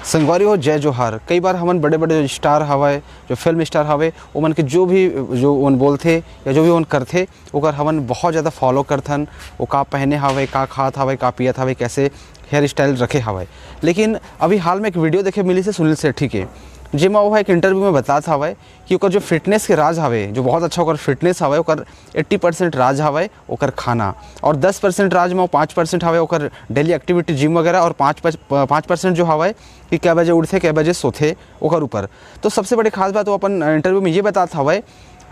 संगवारी हो जय जोहार। कई बार हमन बड़े बड़े स्टार हवे, जो फिल्म स्टार हवे, ओमन के जो ओन बोलथे या जो भी ओन करथे ओकर हमन बहुत ज़्यादा फॉलो करथन। वो का पहने हवे, का खात हवे, का पियत हवे, कैसे हेयर स्टाइल रखे हवे। लेकिन अभी हाल में एक वीडियो देखे मिली से सुनील सेठी के, जेमा वो एक इंटरव्यू में बतात हवे कि ओकर जो फिटनेस के राज हवे, जो बहुत अच्छा ओकर फिटनेस हवे, ओकर 80% राज हवे ओकर खाना, और 10% राज में वो 5% हवे ओकर डेली एक्टिविटी जिम वगैरह, और 5% जो हवे कि कै बजे उठथे कै बजे सोथे ओकर ऊपर। तो सबसे बड़ी खास बात वो अपन इंटरव्यू में ये बतात हवे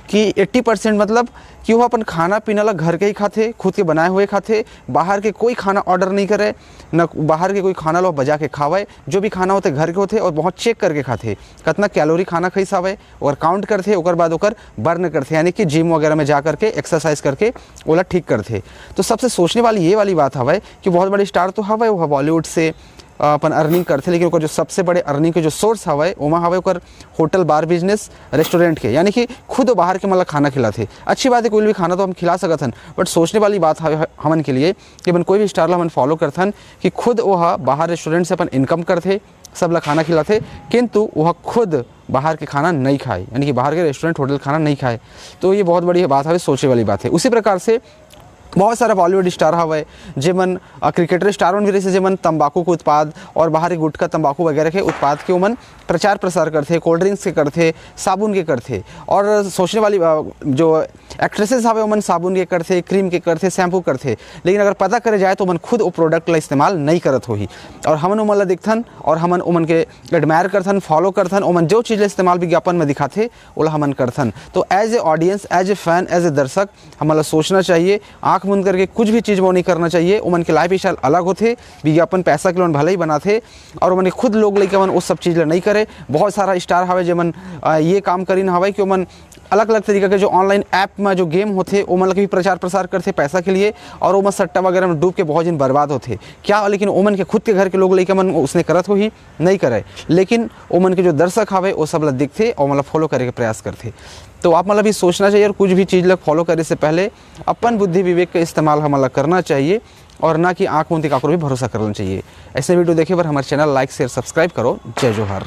कि 80% मतलब कि वो अपन खाना पीना ला घर के ही खाते, खुद के बनाए हुए खाते, बाहर के कोई खाना ऑर्डर नहीं करे, न बाहर के कोई खाना लो बजा के खावे। जो भी खाना होते घर के होते और बहुत चेक करके खाते, कितना कैलोरी खाना खैस हवे और काउंट करते, ओकर बाद ओकर बर्न करते, यानी कि जिम वगैरह में जा करके एक्सरसाइज करके ओला ठीक करते। तो सबसे सोचने वाली ये वाली बात हवे कि बहुत बड़े स्टार तो हवे वो बॉलीवुड से अपन अर्निंग करते, लेकिन ओकर जो सबसे बड़े अर्निंग के जो सोर्स हवे ओमा हवे ओकर होटल बार बिजनेस रेस्टोरेंट के, यानी कि खुद बाहर के मतलब खाना खिलाते। अच्छी बात है, कोई भी खाना तो हम खिला सकत हन, बट सोचने वाली बात हवे हमन के लिए कि अपन कोई भी स्टार ला हमन फॉलो करथन कि खुद वह बाहर रेस्टोरेंट से अपन इनकम करते, सब ला खाना खिलाते, किंतु वह खुद बाहर के खाना नहीं खाए, यानी कि बाहर के रेस्टोरेंट होटल खाना नहीं खाए। तो ये बहुत बड़ी बात है, सोचने वाली बात है। उसी प्रकार से बहुत सारा बॉलीवुड स्टार हवे जेमन क्रिकेटर स्टार भी रहे, जेमन तंबाकू के उत्पाद और बाहरी गुटखा तंबाकू वगैरह के उत्पाद के ओमन प्रचार प्रसार करते, कोल्ड ड्रिंक्स के करते, साबुन के करते। और सोचने वाली जो एक्ट्रेसेस हवे ओमन साबुन के करते, क्रीम के करते, शैम्पू करते, लेकिन अगर पता करे जाए तो ओमन खुद वो प्रोडक्ट ला इस्तेमाल नहीं करत होही। और हमन ओमन ला दिखथन और हमन ओमन के एडमायर करथन, फॉलो करथन, ओमन जो चीज़ इस्तेमाल विज्ञापन में दिखाते ओला हमन करथन। तो as a audience, as a fan, as a दर्शक हमन ला सोचना चाहिए, आँख बंद करके कुछ भी चीज़ वो नहीं करना चाहिए। ओमन के लाइफ स्टाइल अलग होते, विज्ञापन पैसा के लोन भले ही बनाते, और ओमन खुद लोग लेके ओमन उस सब चीज़ ला नहीं करे। बहुत सारा स्टार हवे जेमन ये काम करीन हवे कि ओमन अलग अलग तरीका के जो ऑनलाइन ऐप में जो गेम होते ओमन ला भी प्रचार प्रसार करते पैसा के लिए, और ओमन सट्टा वगैरह में डूब के बहुत दिन बर्बाद होते क्या। लेकिन ओमन के खुद के घर के लोग लेके मन उसने करत हो ही नहीं करे, लेकिन ओमन के जो दर्शक हवे वो सब ला दिखते और मतलब फॉलो करे के प्रयास करते। तो आप मतलब भी सोचना चाहिए, और कुछ भी चीज़ लग फॉलो करे से पहले अपन बुद्धि विवेक का इस्तेमाल हमारा करना चाहिए, और ना कि आँख मूंद काकरो भी भरोसा करना चाहिए। ऐसे वीडियो देखे पर हमारे चैनल लाइक शेयर सब्सक्राइब करो। जय जोहार।